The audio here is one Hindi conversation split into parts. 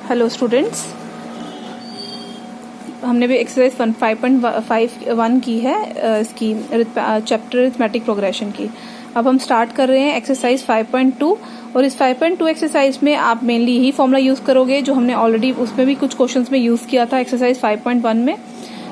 हेलो स्टूडेंट्स, हमने भी एक्सरसाइज 5.51 की है इसकी चैप्टर अरिथमेटिक प्रोग्रेशन की। अब हम स्टार्ट कर रहे हैं एक्सरसाइज 5.2 और इस 5.2 एक्सरसाइज में आप मेनली यही फॉर्मूला यूज़ करोगे जो हमने ऑलरेडी उसमें भी कुछ क्वेश्चंस में यूज़ किया था एक्सरसाइज 5.1 में।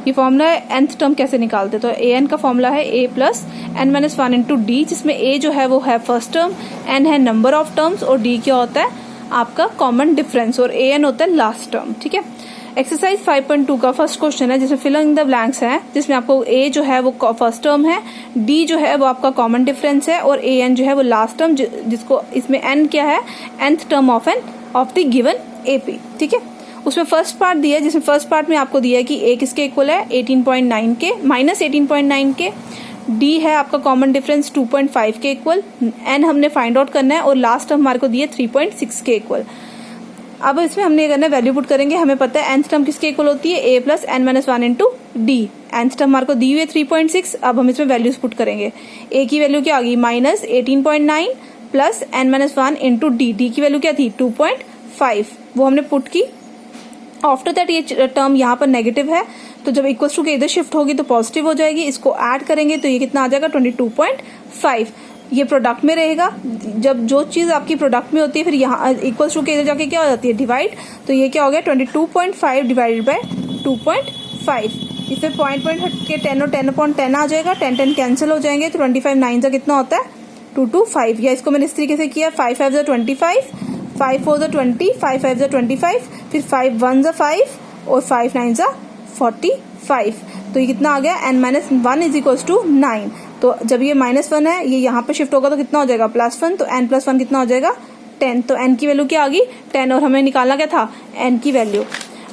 ये फॉर्मूला है nth टर्म कैसे निकालते, तो an का फॉर्मूला है a plus n-1 into D, जिसमें a जो है वो है फर्स्ट टर्म, n है नंबर ऑफ टर्म्स और d क्या होता है आपका कॉमन डिफरेंस और an होता है लास्ट टर्म। ठीक है, एक्सरसाइज 5.2 का फर्स्ट क्वेश्चन है जिसमें फिल इन द ब्लैंक्स है, जिसमें आपको a जो है वो फर्स्ट टर्म है, d जो है वो आपका कॉमन डिफरेंस है और an जो है वो लास्ट टर्म, जिसको इसमें n क्या है nth term of the given AP। ठीक है, उसमें फर्स्ट पार्ट दिया है, जिसमें फर्स्ट पार्ट में आपको दिया है कि a किसके इक्वल है 18.9 के माइनस 18.9 के, d है आपका कॉमन डिफरेंस 2.5 के इक्वल, n हमने फाइंड आउट करना है और लास्ट टर्म हमारे को दिए 3.6 के इक्वल। अब इसमें हमने करना है वैल्यू पुट करेंगे। हमें पता है nth टर्म किसके इक्वल होती है a plus n-1 into D. nth term हमारे को दी हुई है 3.6। अब हम इसमें वैल्यूज पुट करेंगे। a की वैल्यू क्या आ गई minus 18.9 plus n-1 into D. D की वैल्यू क्या थी 2.5, वो हमने पुट की। आफ्टर दैट ये टर्म यहाँ पर नेगेटिव है, तो जब इक्वल टू के इधर शिफ्ट होगी तो पॉजिटिव हो जाएगी। इसको ऐड करेंगे तो ये कितना आ जाएगा 22.5। ये प्रोडक्ट में रहेगा। जब जो चीज आपकी प्रोडक्ट में होती है फिर यहाँ इक्वल टू के इधर जाके क्या हो जाती है डिवाइड, तो ये क्या हो गया 22.5 डिवाइडेड बाय 2.5। इसमें पॉइंट के 10 और 10/10 आ जाएगा, 10 कैंसिल हो जाएंगे तो 25 9 जा कितना होता है 225। या इसको मैंने इस तरीके से किया 5 5 जा 25, 5 4 जा 20, 5 5 जा 25, फिर 5 1 जा 5 और 5 9 जा 45। तो ये कितना आ गया n-1 इज इक्वल्स टू 9। तो जब ये -1 है ये यहाँ पे शिफ्ट होगा तो कितना हो जाएगा +1, तो n+1 कितना हो जाएगा 10। तो n की वैल्यू क्या आ गई 10 और हमें निकालना क्या था n की वैल्यू।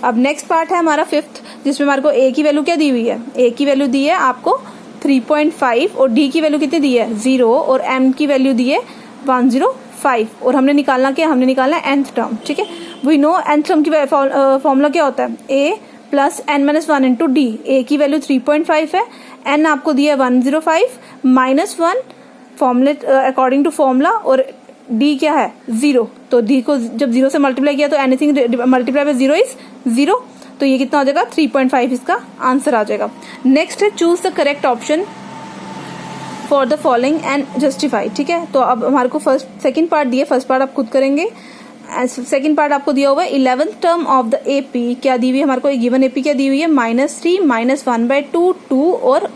अब नेक्स्ट पार्ट है हमारा फिफ्थ, जिसमें हमारे को a की वैल्यू क्या दी हुई है, a की वैल्यू दी है आपको 3.5 और d की वैल्यू कितनी दी है 0 और m की वैल्यू दी है 105 और हमने निकालना क्या, हमने निकालना है nth टर्म। ठीक है, वी नो nth टर्म की फॉर्मूला क्या होता है a plus n-1 into D. A की वैल्यू 3.5 है, n आपको दिया 105 -1 फॉर्मूले अकॉर्डिंग टू फॉर्मूला और d क्या है 0। तो d को जब 0 से मल्टीप्लाई किया तो एनीथिंग मल्टीप्लाई बाय 0 इज 0। तो ये कितना हो जाएगा 3.5 इसका आंसर आ जाएगा। नेक्स्ट है choose the correct option for the following and justify. ठीक है, तो अब हमारे को सेकंड पार्ट दिया, फर्स्ट पार्ट आप खुद करेंगे। सेकंड पार्ट आपको दिया हुआ है 11th term of the AP क्या दी हुई है हमारे को, गिवन AP क्या दी हुई है -3 -1/2 2 और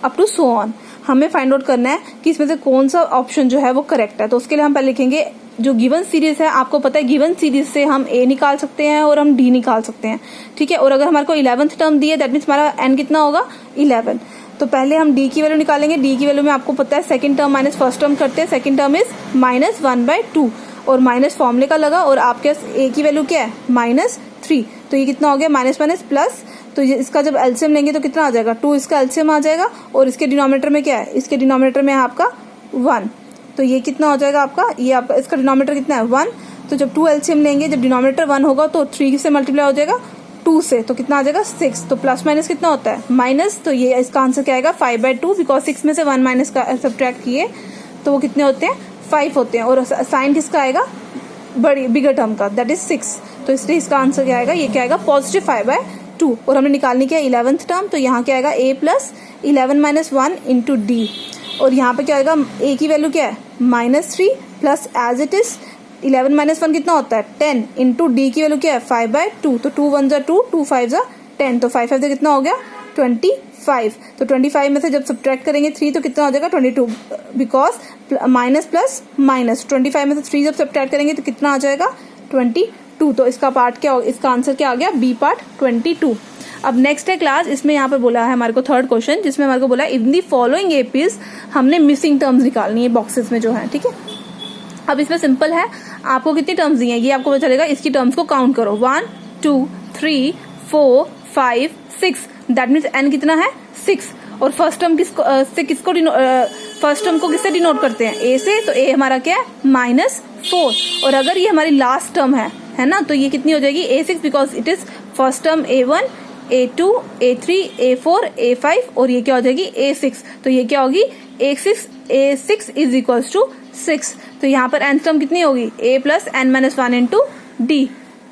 अप टू सो ऑन। हमें फाइंड आउट करना है कि इसमें से कौन सा ऑप्शन जो है वो करेक्ट है। तो उसके लिए हम पहले लिखेंगे जो गिवन सीरीज है, आपको पता है गिवन सीरीज से हम A निकाल सकते हैं और हम D निकाल सकते हैं। ठीक है, और अगर हमारे को 11th टर्म दी है दैट मीन्स हमारा n कितना होगा 11। तो पहले हम D की वैल्यू निकालेंगे। D की वैल्यू में आपको पता है second term minus first term करते हैं, सेकंड टर्म इज -1/2 और माइनस फॉर्मूले का लगा और आपके a की वैल्यू क्या है -3। तो ये कितना हो गया माइनस प्लस, तो इसका जब एलसीएम लेंगे तो कितना आ जाएगा 2 इसका एलसीएम आ जाएगा और इसके डिनोमिनेटर में क्या है, इसके डिनोमिनेटर में है आपका 1। तो ये कितना हो जाएगा आपका, ये आपका इसका डिनोमिनेटर कितना है 1। तो जब 2 एलसीएम लेंगे, जब डिनोमिनेटर 1 होगा तो 3 से मल्टीप्लाई हो जाएगा 2 से, तो कितना आ जाएगा 6। तो प्लस माइनस कितना होता है माइनस, तो ये इसका आंसर क्या आएगा 5/2 बिकॉज 6 में से 1 माइनस का सब्ट्रैक्ट किए तो वो कितने होते हैं 5 होते हैं और साइन किसका आएगा बड़ी बिगर टर्म का दैट इज 6। तो इसलिए इसका आंसर क्या आएगा, ये क्या आएगा +5/2 और हमने निकालनी क्या 11th टर्म। तो यहाँ क्या आएगा a प्लस 11 - 1 इंटू डी और यहाँ पे क्या आएगा a की वैल्यू क्या है -3 प्लस एज इट इज 11 - 1 कितना होता है 10 इंटू डी की वैल्यू क्या है 5/2। तो 2 1 जा 2 2 5 जा 10, तो 5 5 से कितना हो गया 25। तो 25 में से जब सब्ट्रैक्ट करेंगे 3 तो कितना हो जाएगा 22 बिकॉज माइनस प्लस माइनस। 25 में से 3 जब सब्ट्रैक्ट करेंगे तो कितना आ जाएगा 22। तो इसका पार्ट क्या, इसका आंसर क्या आ गया बी पार्ट 22। अब नेक्स्ट है क्लास, इसमें यहाँ पे बोला है हमारे को थर्ड क्वेश्चन, जिसमें हमारे को बोला है इन दी फॉलोइंग APs हमने मिसिंग टर्म्स निकालनी है बॉक्सेस में जो है। ठीक है, अब इसमें सिंपल है, आपको कितनी टर्म्स दी है ये आपको पता चलेगा, इसकी टर्म्स को काउंट करो 1 2 3 4 5 6 दैट मीन्स n कितना है 6। और फर्स्ट टर्म फर्स्ट टर्म को किससे डिनोट करते हैं a से, तो a हमारा क्या है -4 और अगर ये हमारी लास्ट टर्म है ना, तो ये कितनी हो जाएगी a6 because it is first term a1 a2 a3 a4 a5 और ये क्या हो जाएगी a6। तो ये क्या होगी a6 इज इक्वल्स टू 6। तो यहाँ पर nth टर्म कितनी होगी a plus n-1 into D.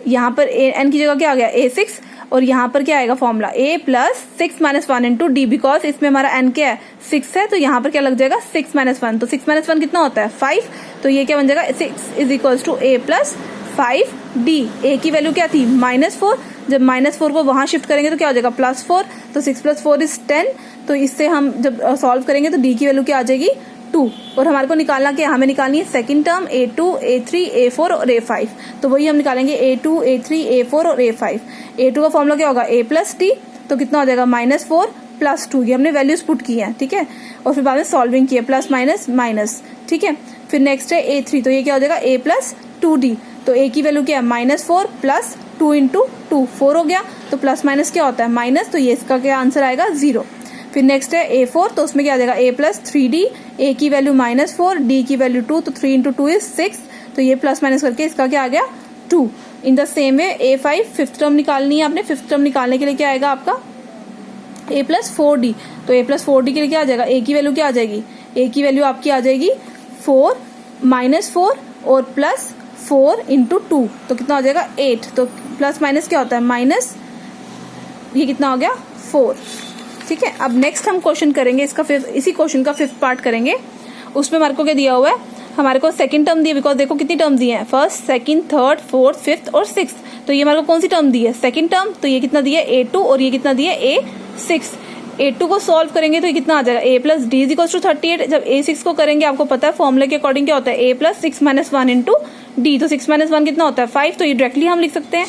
यहाँ पर n की जगह क्या आ गया a6 और यहाँ पर क्या आएगा formula a plus 6 minus 1 into D, because इसमें हमारा n क्या है 6 है, तो यहाँ पर क्या लग जाएगा 6 माइनस 1, तो 6 माइनस 1 कितना होता है 5, तो ये क्या बन जाएगा 6 is equal to a plus 5d। a की वैल्यू क्या थी -4, जब -4 को वहां शिफ्ट करेंगे तो क्या हो जाएगा +4, तो 6 + 4 इज 10, तो इससे हम जब सॉल्व करेंगे तो d की वैल्यू क्या आ जाएगी 2, और हमारे को निकालना क्या, हमें निकालनी है second term a2 a3 a4 और a5, तो वही हम निकालेंगे a2 a3 a4 और a5। a2 का फॉर्मूला क्या होगा a प्लस डी, तो कितना हो जाएगा -4 + 2, ये हमने वैल्यूज पुट की है, ठीक है, और फिर बाद में सॉल्विंग की है प्लस माइनस माइनस, ठीक है। फिर नेक्स्ट है a3, तो ये क्या हो जाएगा a प्लस 2d, तो a की वैल्यू क्या है -4 + 2 इंटू 2 4 हो गया, तो प्लस माइनस क्या होता है माइनस, तो ये इसका क्या आंसर आएगा 0। फिर नेक्स्ट है a4, तो उसमें क्या आ जाएगा a प्लस 3d, a की वैल्यू -4, d की वैल्यू 2, तो 3 इंटू 2 इज 6, तो ये प्लस माइनस करके इसका क्या आ गया 2। In the same way a5 fifth term निकालनी है आपने, फिफ्थ टर्म निकालने के लिए क्या आएगा आपका a प्लस 4d, तो a प्लस 4d के लिए क्या आ जाएगा, a की वैल्यू क्या आ जाएगी, a की वैल्यू आपकी आ जाएगी 4 -4 और प्लस 4 इंटू 2, तो कितना हो जाएगा 8, तो प्लस माइनस क्या होता है माइनस, ये कितना हो गया 4, ठीक है। अब नेक्स्ट हम क्वेश्चन करेंगे इसका इसी क्वेश्चन का 5th पार्ट करेंगे। उसमें हमारे को क्या दिया हुआ है, हमारे को सेकंड टर्म दी है, बिकॉज देखो कितनी टर्म दी है, first second third fourth fifth और सिक्स्थ, तो ये हमारे को कौन सी टर्म दी है सेकंड टर्म, तो ये कितना दिया है a2 और ये कितना दिया है a6। a2 को सॉल्व करेंगे तो ये कितना आ जाएगा a plus d is equal to 38, जब a6 को करेंगे आपको पता है फॉर्मूले के अकॉर्डिंग क्या होता है a plus 6 minus 1 into D, तो 6 माइनस 1 कितना होता है 5, तो ये डायरेक्टली हम लिख सकते हैं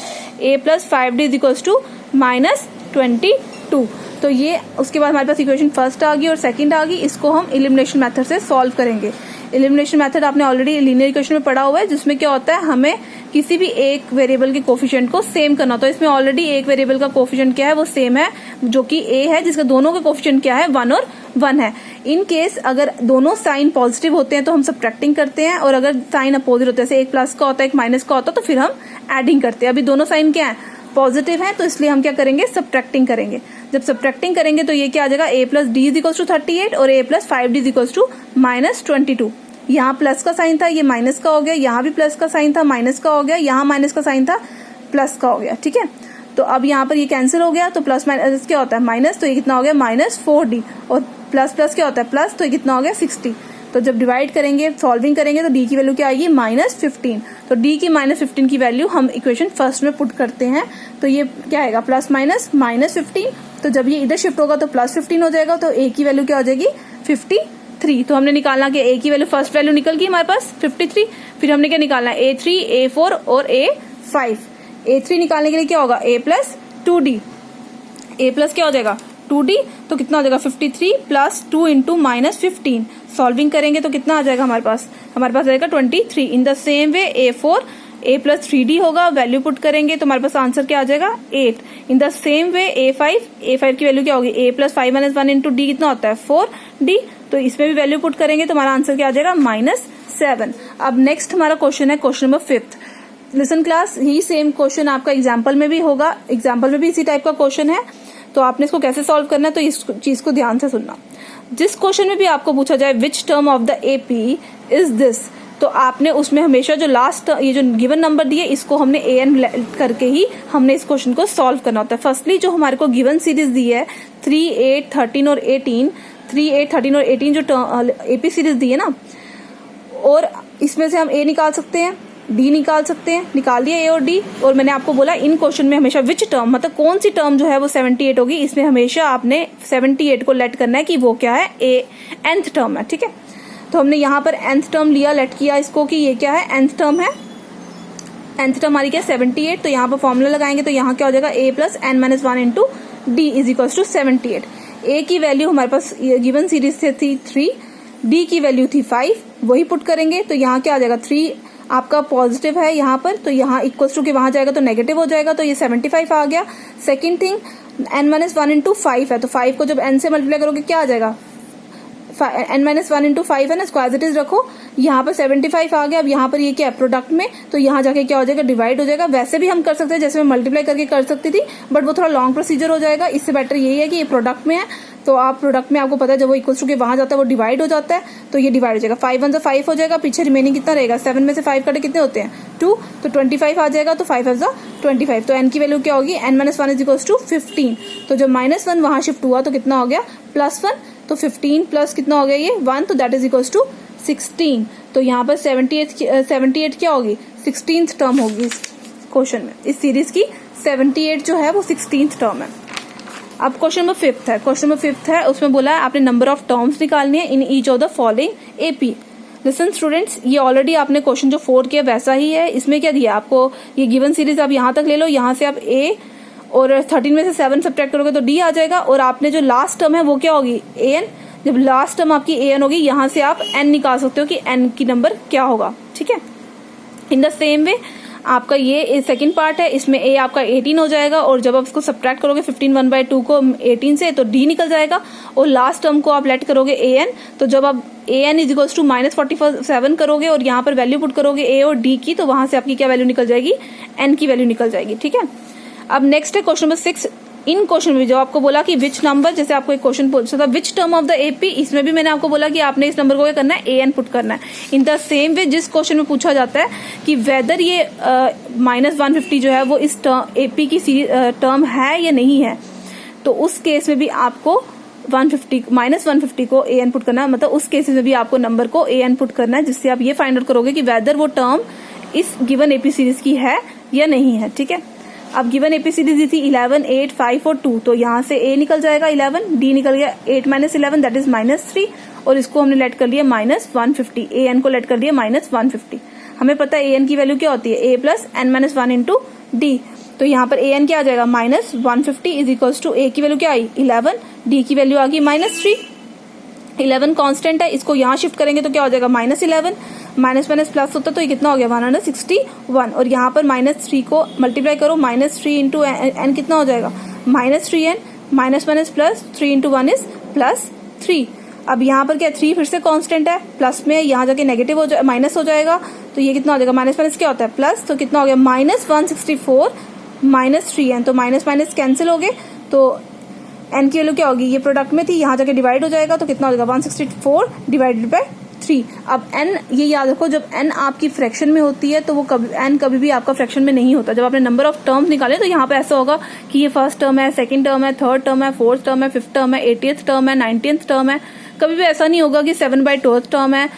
a plus 5d is equal to -22। तो ये उसके बाद हमारे पास इक्वेशन फर्स्ट आ गई और सेकंड आ गई, इसको हम एलिमिनेशन मेथड से सॉल्व करेंगे। एलिमिनेशन मेथड आपने ऑलरेडी लीनियर इक्वेशन में पढ़ा हुआ है, जिसमें क्या होता है हमें किसी भी एक वेरिएबल के कोफिशिएंट को सेम करना होता है। इसमें ऑलरेडी एक वेरिएबल का कोफिशिएंट क्या है वो सेम है, जो कि a है, जिसका दोनों के कोफिशिएंट क्या है 1 और 1 है। इन केस अगर दोनों साइन पॉजिटिव होते हैं तो हम सब्ट्रैक्टिंग करते हैं, और अगर साइन अपोजिट होते हैं, जैसे एक प्लस का होता है एक माइनस का होता है, तो फिर हम एडिंग करते हैं। अभी दोनों साइन क्या है पॉजिटिव है, तो इसलिए हम क्या करेंगे सब्ट्रैक्टिंग करेंगे। जब सब्ट्रैक्टिंग करेंगे तो ये क्या आ जाएगा a plus d is equal to 38 और a plus 5d is equal to -22। यहाँ प्लस का साइन था, ये माइनस का हो गया, यहाँ भी प्लस का साइन था माइनस का हो गया, यहाँ माइनस का साइन था प्लस का हो गया, ठीक है। तो अब यहाँ पर ये कैंसिल हो गया, तो प्लस माइनस क्या होता है माइनस, तो ये कितना हो गया -4d, और प्लस प्लस क्या होता है प्लस, तो ये कितना हो गया 60। तो जब डिवाइड करेंगे सॉल्विंग करेंगे तो d की वैल्यू क्या आएगी -15, तो d की -15 की वैल्यू हम इक्वेशन फर्स्ट में पुट करते हैं, तो ये क्या आएगा प्लस माइनस -15, तो जब ये इधर शिफ्ट होगा तो +15 हो जाएगा, तो a की वैल्यू क्या हो जाएगी 53। तो हमने निकालना कि a की वैल्यू फर्स्ट वैल्यू निकल गई हमारे पास 53, फिर हमने क्या निकालना है a3 a4 और a5। a3 निकालने के लिए क्या होगा a plus 2d, a plus क्या हो जाएगा 2d, तो कितना हो जाएगा 53 + 2 इंटू -15। सॉल्विंग करेंगे तो कितना आ जाएगा हमारे पास आएगा 23। In the same way a4 a plus 3d होगा, वैल्यू पुट करेंगे तो हमारे पास आंसर क्या आ जाएगा 8। In the same way a5 की वैल्यू क्या होगी a plus 5 minus 1 into D कितना होता है 4d, तो इसमें भी वैल्यू पुट करेंगे तो हमारा आंसर क्या आ जाएगा -7। अब नेक्स्ट हमारा क्वेश्चन है question number 5th। Listen class, ही सेम क्वेश्चन आपका एग्जाम्पल में भी होगा, एग्जाम्पल में भी इसी टाइप का क्वेश्चन है, तो आपने इसको कैसे सॉल्व करना है तो इस चीज को ध्यान से सुनना। जिस क्वेश्चन में भी आपको पूछा जाए विच term of the AP is this, तो आपने उसमें हमेशा जो लास्ट ये जो गिवन नंबर दिए इसको हमने an करके ही हमने इस क्वेश्चन को सॉल्व करना होता है। फर्स्टली जो हमारे को गिवन सीरीज दी है 3, 8, 13 और 18, 3, 8, 13 और 18 जो एपी सीरीज दी है ना, और इसमें से हम a निकाल सकते हैं, डी निकाल सकते हैं, निकाल दिया ए और डी। और मैंने आपको बोला इन क्वेश्चन में हमेशा विच टर्म, मतलब कौन सी टर्म जो है वो 78 होगी, इसमें हमेशा आपने 78 को लेट करना है कि वो क्या है nth टर्म है, ठीक है। तो हमने यहाँ पर nth टर्म लिया, लेट किया इसको कि ये क्या है nth टर्म है, nth टर्म हमारी क्या 78, तो यहाँ पर फॉर्मूला लगाएंगे तो यहाँ क्या हो जाएगा a plus n-1 into d is equal to 78। a की वैल्यू हमारे पास गिवन सीरीज से थी 3, d की वैल्यू थी 5, वही पुट करेंगे तो यहाँ क्या आ जाएगा 3 आपका पॉजिटिव है यहाँ पर, तो यहाँ इक्वल्स टू के वहां जाएगा तो नेगेटिव हो जाएगा, तो ये 75 आ गया। सेकंड थिंग n-1 इंटू 5 है, तो 5 को जब n से मल्टीप्लाई करोगे क्या आ जाएगा n-1 इंटू 5 है ना, इसको एज इट इज रखो। यहाँ पर 75 आ गया। अब यहाँ पर ये क्या है प्रोडक्ट में, तो यहाँ जाके क्या हो जाएगा डिवाइड हो जाएगा। वैसे भी हम कर सकते हैं, जैसे मैं मल्टीप्लाई करके कर सकती थी, बट वो थोड़ा लॉन्ग प्रोसीजर हो जाएगा। इससे बेटर यही है कि ये प्रोडक्ट में है, तो आप प्रोडक्ट में आपको पता है जब वो इक्वल टू के वहां जाता है वो डिवाइड हो जाता है, तो ये डिवाइड हो जाएगा। 5 1 5 हो जाएगा, पीछे रिमेनिंग कितना रहेगा, 7 में से 5 कटे कितने होते हैं 2, तो 25 आ जाएगा। तो 5 5 25, तो n की वैल्यू क्या होगी, n-1 इज इक्वल टू 15। तो जब -1 वहां शिफ्ट हुआ तो कितना हो गया +1, तो 15 प्लस कितना हो गया ये 1, तो दैट इज इक्वल टू 16। तो यहाँ पर 78 क्या होगी, 16th टर्म होगी इस क्वेश्चन में। इस सीरीज की 78 जो है वो 16th टर्म है। अब क्वेश्चन नंबर 5 है। क्वेश्चन नंबर 5 है, उसमें बोला है आपने नंबर ऑफ टर्म्स निकालनी है in each of the following AP. Listen students, ये ऑलरेडी आपने क्वेश्चन जो 4 किया वैसा ही है। इसमें क्या दिया आपको, ये गिवन सीरीज आप यहाँ तक ले लो, यहाँ से आप ए और 13 में से 7 सब्ट्रैक्ट करोगे तो डी आ जाएगा, और आपने जो लास्ट टर्म है वो क्या होगी an। जब लास्ट टर्म आपकी an होगी, यहाँ से आप n निकाल सकते हो कि n की नंबर क्या होगा, ठीक है। इन द सेम वे आपका ये सेकंड पार्ट है, इसमें a आपका 18 हो जाएगा, और जब आप इसको सब्ट्रैक्ट करोगे 15 1/2 को 18 से, तो d निकल जाएगा, और लास्ट टर्म को आप लेट करोगे an। तो जब आप an इज इक्वल्स टू -47 करोगे और यहाँ पर वैल्यू पुट करोगे a और d की, तो वहां से आपकी क्या वैल्यू निकल जाएगी, n की वैल्यू निकल जाएगी, ठीक है। अब नेक्स्ट है क्वेश्चन नंबर 6। इन क्वेश्चन में जो आपको बोला कि विच नंबर, जैसे आपको एक क्वेश्चन पूछा था विच टर्म ऑफ द एपी, इसमें भी मैंने आपको बोला कि आपने इस नंबर को क्या करना है, an पुट करना है। इन द सेम वे जिस क्वेश्चन में पूछा जाता है कि वेदर ये -150 जो है वो इस एपी की टर्म है या नहीं है, तो उस केस में भी आपको -150 को an पुट करना है। मतलब उस केस में भी आपको नंबर को an पुट करना है, जिससे आप ये फाइंड आउट करोगे कि वेदर वो टर्म इस गिवन एपी सीरीज की है या नहीं है, ठीक है। अब गिवन एपी सीरीज दी थी 11 8 5 और 2, तो यहाँ से a निकल जाएगा 11, d निकल गया 8 - 11 दैट इज -3, और इसको हमने लेट कर लिया -150, an को लेट कर दिया -150। हमें पता है an की वैल्यू क्या होती है, a plus n-1 into d। तो यहाँ पर an क्या आ जाएगा -150 इज इक्वल टू a की वैल्यू क्या आई 11, d की वैल्यू आ गई -3। 11 कांस्टेंट है, इसको यहाँ शिफ्ट करेंगे तो क्या हो जाएगा -11, माइनस माइनस प्लस होता तो ये कितना हो गया 161, और यहाँ पर -3 को मल्टीप्लाई करो, -3 इंटू n कितना हो जाएगा -3n, minus minus plus 3 into 1 is +3। अब यहाँ पर क्या 3 फिर से कांस्टेंट है, प्लस में यहाँ जाके नेगेटिव हो जाए माइनस हो जाएगा, तो ये कितना हो जाएगा माइनस माइनस क्या होता है प्लस, तो कितना हो गया -164 -3n, तो माइनस माइनस कैंसिल हो गए, तो n की वैल्यू क्या होगी, ये प्रोडक्ट में थी, यहाँ जाके डिवाइड हो जाएगा, तो कितना हो जाएगा 164 डिवाइडेड बाय 3। अब n ये याद रखो, जब n आपकी फ्रैक्शन में होती है तो वो n कभी भी आपका फ्रैक्शन में नहीं होता। जब आपने नंबर ऑफ टर्म्स निकाले तो यहाँ पे ऐसा होगा कि ये फर्स्ट टर्म है, सेकंड टर्म है, थर्ड टर्म है, फोर्थ टर्म है, फिफ्थ टर्म है, 80th टर्म है, 90th टर्म है। कभी भी ऐसा नहीं होगा कि 7/2 टर्म है,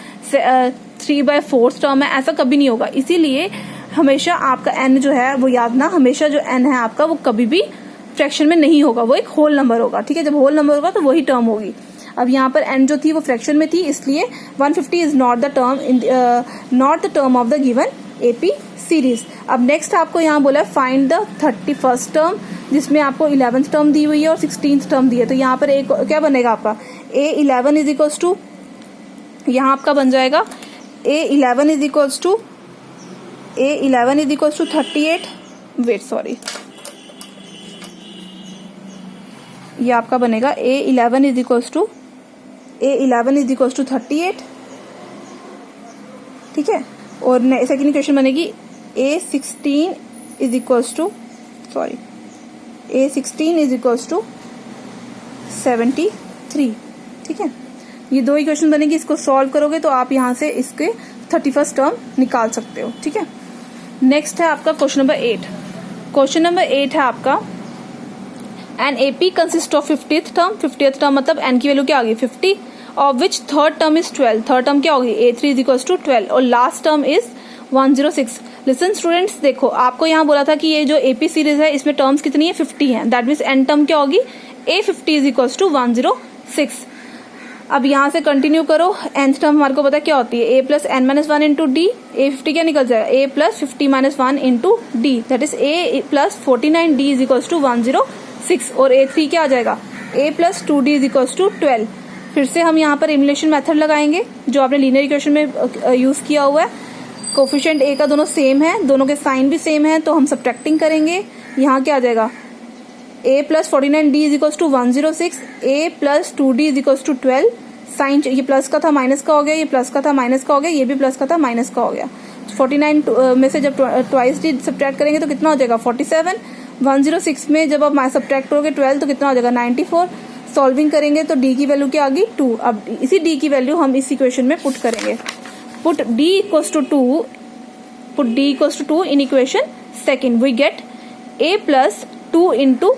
3/4 टर्म है, ऐसा कभी नहीं होगा। इसीलिए हमेशा आपका n जो है वो याद ना, हमेशा जो n है आपका वो कभी भी फ्रैक्शन में नहीं होगा, वो एक होल नंबर होगा, ठीक है। जब होल नंबर होगा तो वही टर्म होगी। अब यहाँ पर n जो थी वो फ्रैक्शन में थी, इसलिए 150 is not the term of the given AP series. अब नेक्स्ट आपको यहाँ बोला है फाइंड द 31st टर्म, जिसमें आपको 11th टर्म दी हुई है और 16th टर्म दी है। तो यहाँ पर एक क्या बनेगा आपका a11 इज इक्वल्स टू, यहाँ आपका बन जाएगा a11 is equals to 38, wait sorry, ये आपका बनेगा a11 इज इक्वल्स टू 38, ठीक है। और सेकेंड इक्वेशन बनेगी a16 इज इक्वल्स टू 73, ठीक है। ये दो इक्वेशन बनेगी, इसको सॉल्व करोगे तो आप यहाँ से इसके 31st टर्म निकाल सकते हो, ठीक है। नेक्स्ट है आपका क्वेश्चन नंबर 8। क्वेश्चन नंबर 8 है आपका an AP consist of 50th term मतलब n की वैल्यू क्या आ गई 50, of which third term is 12, third term क्या होगी a3 इज इक्वल्स टू 12, और last term is 106। Listen students, देखो आपको यहाँ बोला था कि ये जो एपी सीरीज है इसमें टर्म्स कितनी है 50 है, दैट मीन्स n टर्म क्या होगी a50 इज इक्वल्स टू 106। अब यहाँ से कंटिन्यू करो, nth टर्म हमारे को पता क्या होती है a plus n-1 into D, a50 क्या निकल जाएगा a plus 50-1 into d, that is a plus 49 d is equals to 106, और a3 क्या आ जाएगा a plus 2d is equals to 12। फिर से हम यहाँ पर एलिमिनेशन मेथड लगाएंगे जो आपने लीनियर इक्वेशन में यूज किया हुआ है। कोफिशिएंट a का दोनों सेम है, दोनों के साइन भी सेम है, तो हम सब्ट्रैक्टिंग करेंगे। यहाँ क्या आ जाएगा a plus 49d is equals to 106, a plus 2d is equals to 12, sign, ये प्लस का था माइनस का हो गया, ये प्लस का था माइनस का हो गया, ये भी प्लस का था माइनस का हो गया। 49 में से जब ट्वाइस डी सब्ट्रैक्ट करेंगे तो कितना हो जाएगा 47। 106 में जब आप सब्ट्रैक्ट करोगे 12 तो कितना हो जाएगा 94। सॉल्विंग करेंगे तो डी की वैल्यू क्या आ गई 2। अब इसी डी की वैल्यू हम इस इक्वेशन में पुट करेंगे। Put d equals to 2 in equation second, we get a plus 2 into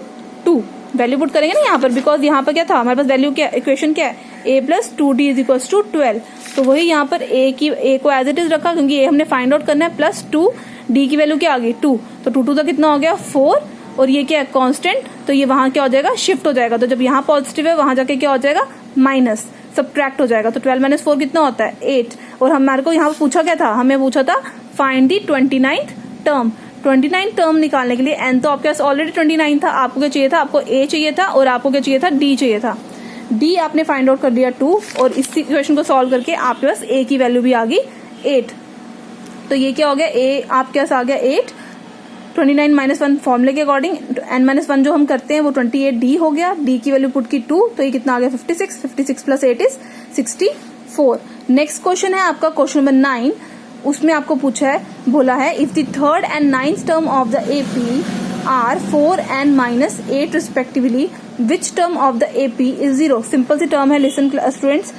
2। Value put करेंगे ना यहाँ पर, बिकॉज यहाँ पर क्या था हमारे पास वैल्यू, क्या इक्वेशन क्या है, a plus 2d is equals to 12। तो वही यहाँ पर a को एज इट इज रखा, क्योंकि a हमने फाइंड आउट करना है, प्लस 2 d की वैल्यू क्या आ गई 2, तो 2 2 का कितना हो गया 4, और ये क्या है कांस्टेंट, तो ये वहां क्या हो जाएगा शिफ्ट हो जाएगा। तो जब यहाँ पॉजिटिव है वहां जाके क्या हो जाएगा माइनस, सब्ट्रैक्ट हो जाएगा। तो 12 माइनस 4 कितना होता है 8। और हमारे को यहाँ पूछा क्या था, हमें पूछा था find the 29th term. 29 term निकालने के लिए n तो आपके पास ऑलरेडी 29 था, आपको क्या चाहिए था, आपको a चाहिए था, और आपको क्या चाहिए था d चाहिए था। d आपने फाइंड आउट कर दिया 2, और इस इक्वेशन को सॉल्व करके आपके पास a की वैल्यू भी आ गई 8। तो ये क्या हो गया, a आपके पास आ गया 8। 29 माइनस 1 फॉर्मूले के अकॉर्डिंग n माइनस 1 जो हम करते हैं वो 28d हो गया। d की वैल्यू पुट की 2, तो ये कितना आ गया 56। 56 प्लस 8 इज 64। नेक्स्ट क्वेश्चन है आपका क्वेश्चन नंबर 9। उसमें आपको पूछा है, बोला है if the third and ninth term of the AP are 4 and -8 respectively, which term of the AP is 0। Simple सी टर्म है, लिसन स्टूडेंट्स।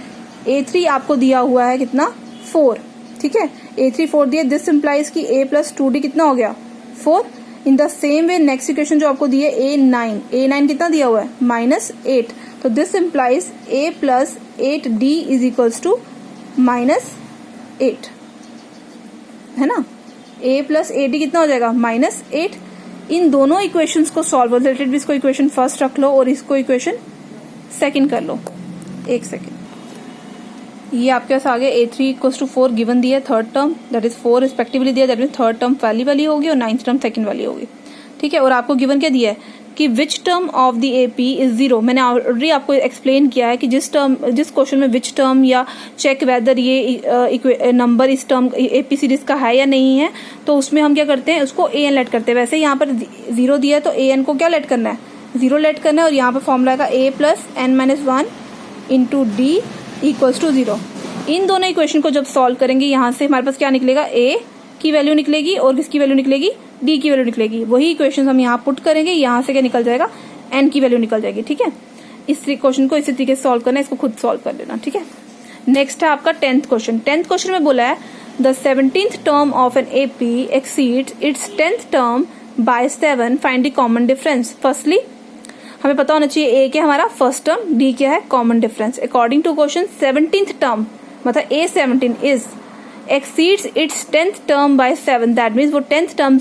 a3 आपको दिया हुआ है कितना 4, ठीक है, a3 4 दिया, दिस इम्प्लाइज की a प्लस 2d कितना हो गया 4। In the same way next equation जो आपको दिए a9 कितना दिया हुआ है -8, तो this implies a plus 8d is equals to -8, है ना। a प्लस 8d कितना हो जाएगा -8। इन दोनों इक्वेशंस को सॉल्व, रिलेटेड भी इसको इक्वेशन फर्स्ट रख लो और इसको इक्वेशन सेकंड कर लो। एक सेकंड, ये आपके पास आगे a3 इक्वल्स टू 4 गिवन दिया है, third term that is 4 respectively दिया, दैट मीन थर्ड टर्म पहली वाली होगी और नाइन्थ टर्म सेकंड वाली होगी, ठीक है। और आपको गिवन क्या दिया है कि विच term of the AP is 0। मैंने ऑलरेडी आपको एक्सप्लेन किया है कि जिस क्वेश्चन में विच टर्म या चेक वेदर ये नंबर इस टर्म एपी सीरीज का है या नहीं है, तो उसमें हम क्या करते हैं, उसको an लेट करते हैं। वैसे यहाँ पर 0 दिया है तो an को क्या लेट करना है 0 लेट करना है, और यहाँ पर फॉर्मूला आएगा a plus n-1 into d equals to 0। इन दोनों इक्वेशन को जब सॉल्व करेंगे यहाँ से हमारे पास क्या निकलेगा, a की वैल्यू निकलेगी और किसकी वैल्यू निकलेगी d की वैल्यू निकलेगी। वही इक्वेशन हम यहाँ पुट करेंगे, यहाँ से क्या निकल जाएगा n की वैल्यू निकल जाएगी, ठीक है। इस क्वेश्चन को इसी तरीके से सॉल्व करना है, इसको खुद सॉल्व कर लेना, ठीक है। नेक्स्ट है आपका 10th क्वेश्चन। 10th क्वेश्चन में बोला है the 17th term of an AP exceeds its 10th term by 7, find the common difference. Firstly हमें पता होना चाहिए a क्या हमारा फर्स्ट टर्म, d क्या है common difference. According to question 17th term मतलब a17 is exceeds its 10th term by 7, that means वो 10th टर्म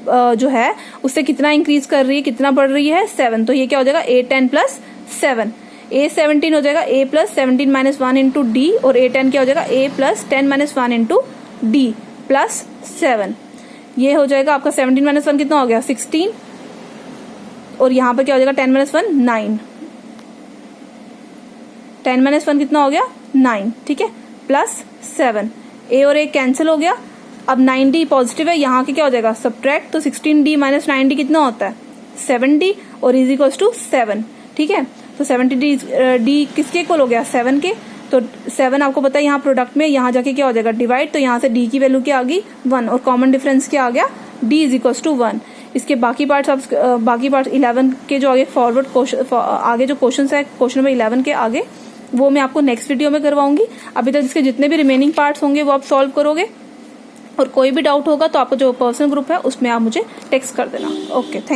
जो है उससे कितना इंक्रीज कर रही है, कितना बढ़ रही है 7। तो ये क्या हो जाएगा a10 प्लस 7, a17 हो जाएगा a plus 17 minus 1 into D, और a10 क्या हो जाएगा a plus 10 minus 1 into D plus 7। ये हो जाएगा आपका 17 माइनस 1 कितना हो गया 16, और यहाँ पर क्या हो जाएगा 10 माइनस 1 9, 10 माइनस 1 कितना हो गया 9, ठीक है, प्लस 7। a और a कैंसिल हो गया। अब 9d पॉजिटिव है, यहाँ के क्या हो जाएगा सब्ट्रैक्ट, तो 16d माइनस 9d कितना होता है 7d, और इज इक्वल्स टू 7, ठीक है। तो 70d किसके इक्वल हो गया 7 के, तो 7 आपको पता है यहाँ प्रोडक्ट में, यहाँ जाके क्या हो जाएगा डिवाइड, तो यहाँ से d की वैल्यू क्या आ गई 1, और कॉमन डिफरेंस क्या आ गया d इज इक्वल्स टू 1। इसके बाकी पार्ट्स 11 के जो आगे फॉरवर्ड आगे जो क्वेश्चन है क्वेश्चन नंबर 11 के आगे, वो मैं आपको नेक्स्ट वीडियो में करवाऊंगी। अभी तक इसके जितने भी रिमेनिंग पार्ट्स होंगे वो आप सॉल्व करोगे, और कोई भी डाउट होगा तो आपका जो पर्सनल ग्रुप है उसमें आप मुझे टेक्स्ट कर देना। Okay, thank